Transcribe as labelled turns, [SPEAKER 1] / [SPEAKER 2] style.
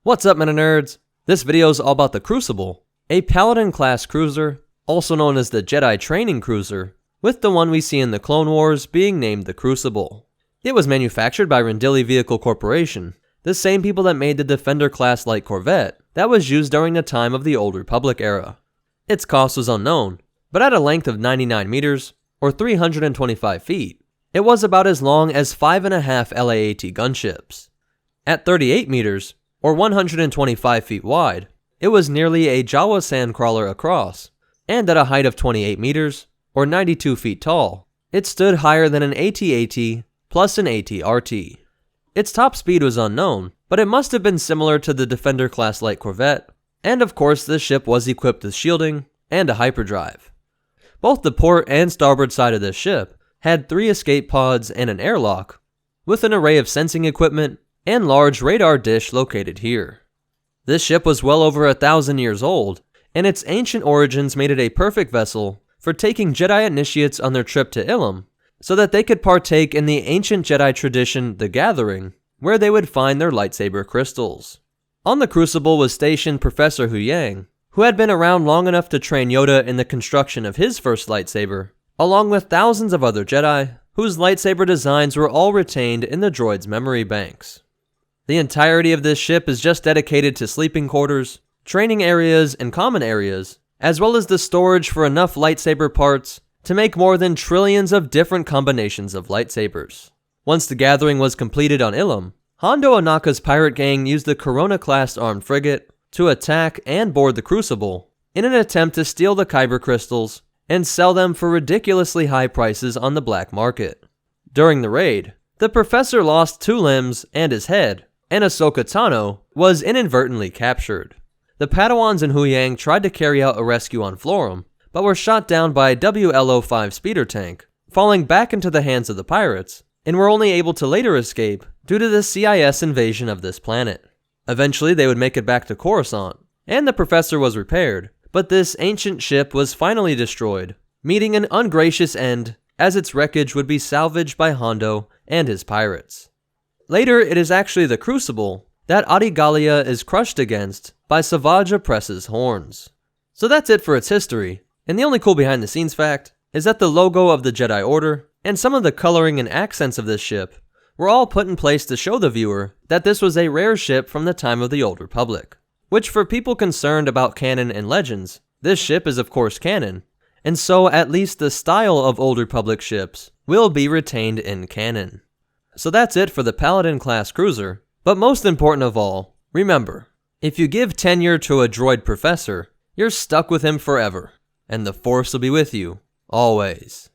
[SPEAKER 1] What's up, Meta Nerds? This video is all about the Crucible, a Paladin-class cruiser, also known as the Jedi Training Cruiser, with the one we see in the Clone Wars being named the Crucible. It was manufactured by Rendili Vehicle Corporation, the same people that made the Defender-class Light Corvette that was used during the time of the Old Republic era. Its cost was unknown, but at a length of 99 meters, or 325 feet, it was about as long as 5.5 LAAT gunships. At 38 meters, or 125 feet wide, it was nearly a Jawa sandcrawler across, and at a height of 28 meters, or 92 feet tall, it stood higher than an AT-AT plus an AT-RT. Its top speed was unknown, but it must have been similar to the Defender-class Light Corvette, and of course this ship was equipped with shielding and a hyperdrive. Both the port and starboard side of this ship had 3 escape pods and an airlock, with an array of sensing equipment and large radar dish located here. This ship was well over 1,000 years old, and its ancient origins made it a perfect vessel for taking Jedi initiates on their trip to Ilum, so that they could partake in the ancient Jedi tradition, the Gathering, where they would find their lightsaber crystals. On the Crucible was stationed Professor Huyang, who had been around long enough to train Yoda in the construction of his first lightsaber, along with thousands of other Jedi, whose lightsaber designs were all retained in the droid's memory banks. The entirety of this ship is just dedicated to sleeping quarters, training areas, and common areas, as well as the storage for enough lightsaber parts to make more than trillions of different combinations of lightsabers. Once the Gathering was completed on Ilum, Hondo Ohnaka's pirate gang used the Corona-class armed frigate to attack and board the Crucible in an attempt to steal the Kyber crystals and sell them for ridiculously high prices on the black market. During the raid, the Professor lost 2 limbs and his head, and Ahsoka Tano was inadvertently captured. The Padawans and Huyang tried to carry out a rescue on Florum, but were shot down by a WLO-5 speeder tank, falling back into the hands of the pirates, and were only able to later escape due to the CIS invasion of this planet. Eventually they would make it back to Coruscant, and the Professor was repaired, but this ancient ship was finally destroyed, meeting an ungracious end as its wreckage would be salvaged by Hondo and his pirates. Later, it is actually the Crucible that Adi Gallia is crushed against by Savage Press's horns. So that's it for its history, and the only cool behind the scenes fact is that the logo of the Jedi Order and some of the coloring and accents of this ship were all put in place to show the viewer that this was a rare ship from the time of the Old Republic. Which, for people concerned about canon and legends, this ship is of course canon, and so at least the style of Old Republic ships will be retained in canon. So that's it for the Paladin-class cruiser, but most important of all, remember, if you give tenure to a droid professor, you're stuck with him forever, and the Force will be with you, always.